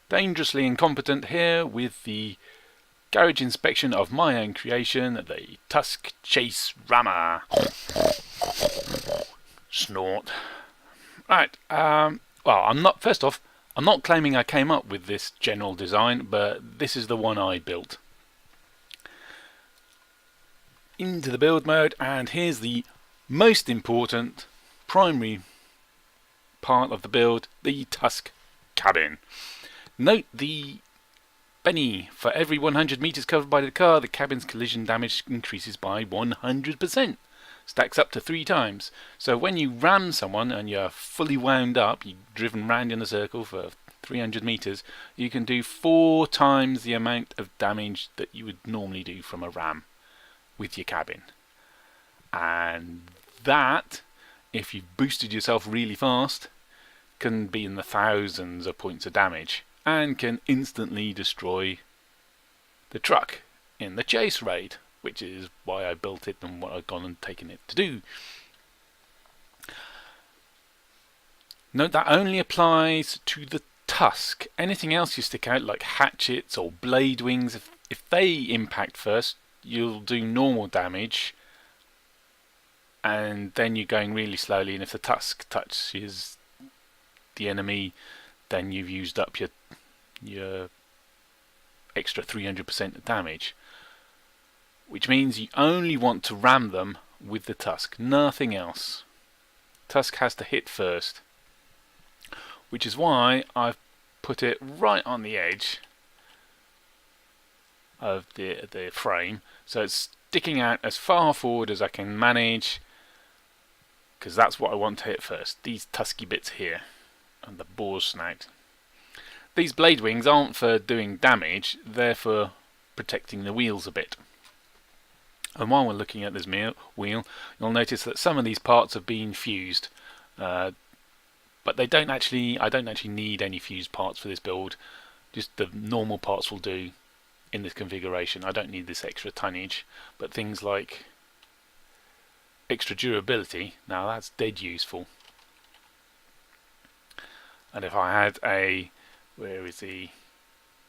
Dangerously Incompetent here with the garage inspection of my own creation, the Tusk Chase Rammer. Snort. Right, well, I'm not claiming I came up with this general design, but this is the one I built. Into the build mode, and here's the most important primary part of the build, the Tusk cabin. Note the penny. For every 100 meters covered by the car, the cabin's collision damage increases by 100%. Stacks up to 3 times. So when you ram someone and you're fully wound up, you've driven round in a circle for 300 meters, you can do 4 times the amount of damage that you would normally do from a ram with your cabin. And that, if you've boosted yourself really fast, can be in the thousands of points of damage and can instantly destroy the truck in the chase raid, which is why I built it and what I've gone and taken it to do. Note that only applies to the Tusk. Anything else you stick out, like hatchets or blade wings, if they impact first, you'll do normal damage, and then you're going really slowly, and if the Tusk touches the enemy, then you've used up your extra 300% of damage, which means you only want to ram them with the Tusk, nothing else. Tusk has to hit first, which is why I've put it right on the edge of the frame, so it's sticking out as far forward as I can manage, because that's what I want to hit first, these tusky bits here and the boar's snout. These blade wings aren't for doing damage, they're for protecting the wheels a bit. And while we're looking at this wheel, you'll notice that some of these parts have been fused, but I don't actually need any fused parts for this build. Just the normal parts will do in this configuration. I don't need this extra tonnage, but things like extra durability, now that's dead useful. And if I had a, where is the,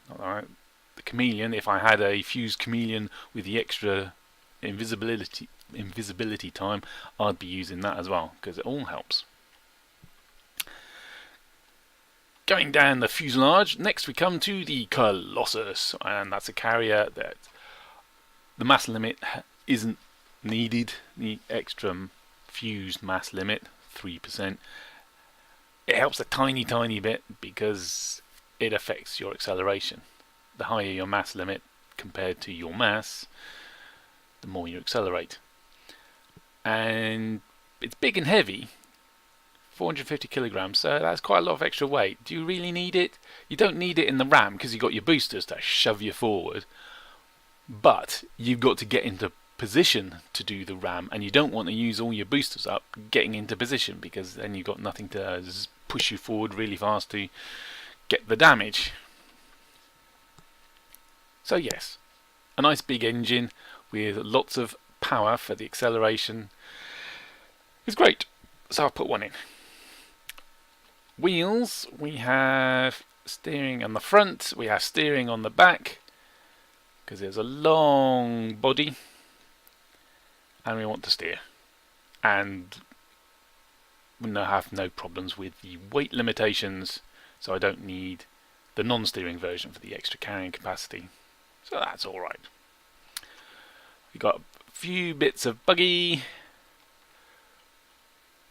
the chameleon, if I had a fused chameleon with the extra invisibility time, I'd be using that as well, because it all helps. Going down the fuselage, next we come to the Colossus, and that's a carrier that the mass limit isn't needed. The extra fused mass limit, 3%, it helps a tiny bit because it affects your acceleration. The higher your mass limit compared to your mass, the more you accelerate. And it's big and heavy, 450 kilograms, so that's quite a lot of extra weight. Do you really need it? You don't need it in the ram because you've got your boosters to shove you forward, but you've got to get into position to do the ram, and you don't want to use all your boosters up getting into position, because then you've got nothing to push you forward really fast to get the damage. So yes, a nice big engine with lots of power for the acceleration is great, so I'll put one in. Wheels, we have steering on the front, we have steering on the back, because there's a long body and we want to steer, and we have no problems with the weight limitations, so I don't need the non-steering version for the extra carrying capacity, so that's alright. We've got a few bits of buggy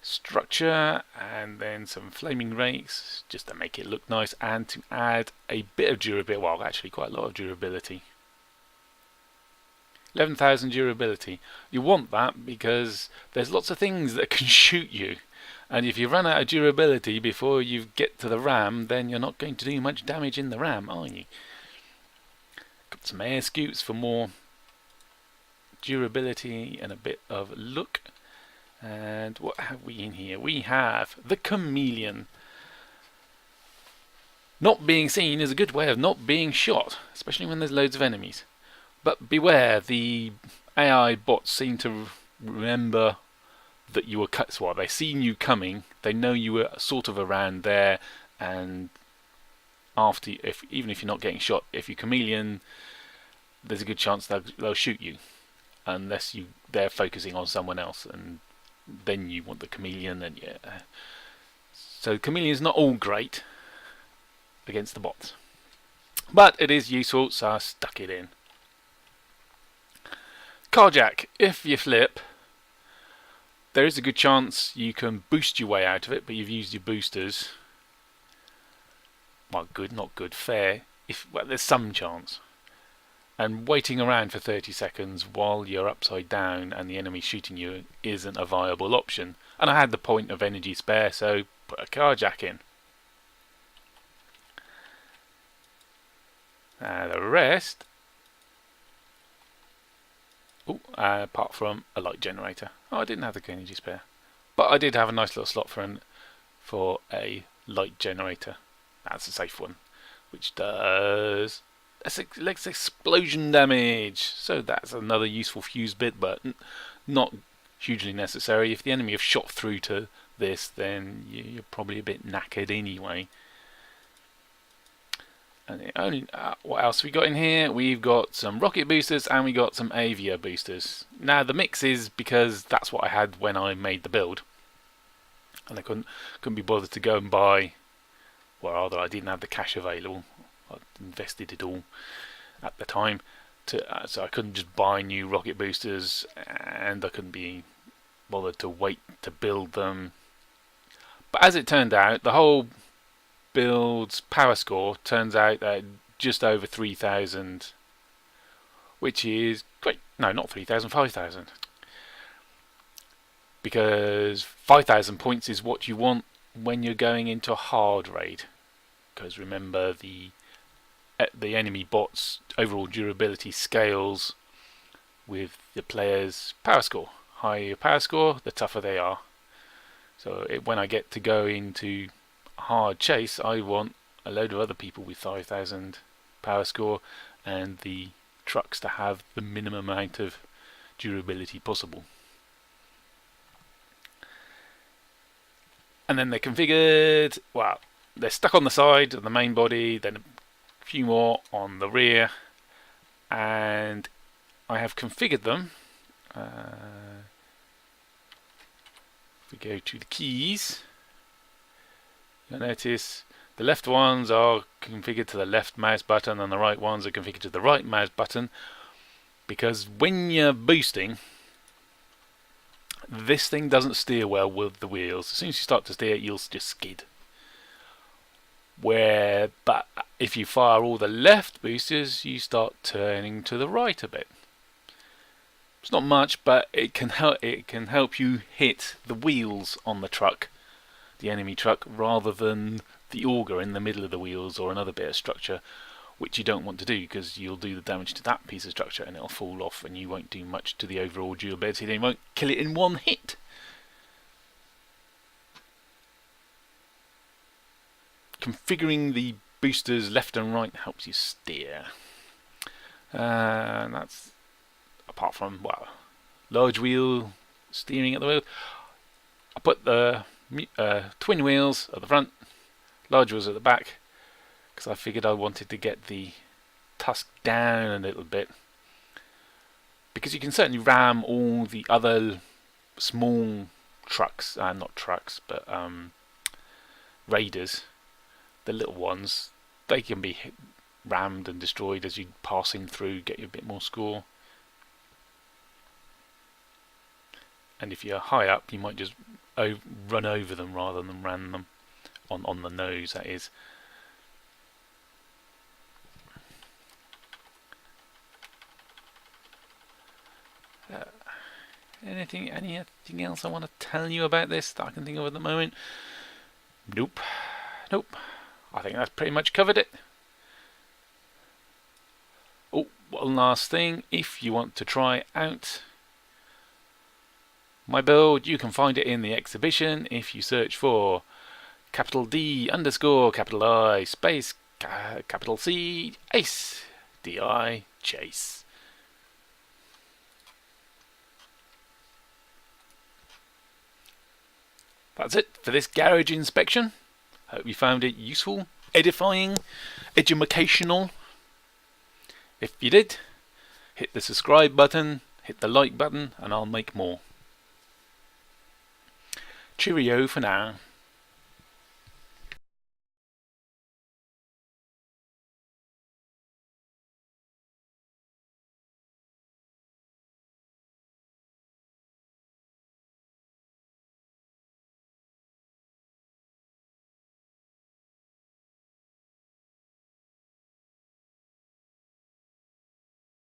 structure and then some flaming rakes just to make it look nice and to add a bit of durability, well actually quite a lot of durability. 11,000 durability. You want that because there's lots of things that can shoot you, and if you run out of durability before you get to the ram, then you're not going to do much damage in the ram, are you? Got some air scoops for more durability and a bit of look. And what have we in here? We have the chameleon. Not being seen is a good way of not being shot, especially when there's loads of enemies. But beware, the AI bots seem to remember that you were cut. So they've seen you coming, they know you were sort of around there, and after, even if you're not getting shot, if you chameleon, there's a good chance they'll shoot you, unless they're focusing on someone else, and then you want the chameleon. And yeah, so chameleon is not all great against the bots, but it is useful, so I stuck it in. Carjack. If you flip, there is a good chance you can boost your way out of it, but you've used your boosters. Well, good, not good, fair. Well, there's some chance. And waiting around for 30 seconds while you're upside down and the enemy's shooting you isn't a viable option. And I had the point of energy spare, so put a carjack in. The rest, apart from a light generator. Oh, I didn't have the energy spare, but I did have a nice little slot for a light generator. That's a safe one, which does explosion damage. So that's another useful fuse bit, but not hugely necessary. If the enemy have shot through to this, then you're probably a bit knackered anyway. And what else we got in here? We've got some rocket boosters and we got some avia boosters. Now the mix is because that's what I had when I made the build, and I couldn't be bothered to go and buy. Well, rather, I didn't have the cash available. I invested it all at the time, so I couldn't just buy new rocket boosters, and I couldn't be bothered to wait to build them. But as it turned out, the whole build's power score turns out at just over 3,000, which is great. No, not 3,000, 5,000. Because 5,000 points is what you want when you're going into a hard raid. Because remember, the enemy bots' overall durability scales with the player's power score. Higher your power score, the tougher they are. So when I get to go into hard chase, I want a load of other people with 5,000 power score and the trucks to have the minimum amount of durability possible. And then they're configured, well, they're stuck on the side of the main body, then a few more on the rear, and I have configured them. If we go to the keys, you'll notice the left ones are configured to the left mouse button and the right ones are configured to the right mouse button, because when you're boosting, this thing doesn't steer well with the wheels. As soon as you start to steer, you'll just skid. But if you fire all the left boosters, you start turning to the right a bit. It's not much, but it can help you hit the wheels on the truck, the enemy truck, rather than the auger in the middle of the wheels or another bit of structure, which you don't want to do, because you'll do the damage to that piece of structure and it'll fall off and you won't do much to the overall durability. Then you won't kill it in one hit. Configuring the boosters left and right helps you steer. And that's apart from, well, large wheel steering at the wheel. I put the twin wheels at the front, large wheels at the back, because I figured I wanted to get the Tusk down a little bit, because you can certainly ram all the other small trucks, not trucks, but raiders, the little ones. They can be rammed and destroyed as you're passing through, get you a bit more score. And if you're high up, you might just run over them rather than ram them on the nose, that is. Anything else I want to tell you about this that I can think of at the moment? Nope. I think that's pretty much covered it. Oh, one last thing. If you want to try out my build, you can find it in the exhibition if you search for D_I space C ace DI chase. That's it for this garage inspection. Hope you found it useful edifying, educational? If you did, hit the subscribe button, hit the like button, and I'll make more. Cheerio for now.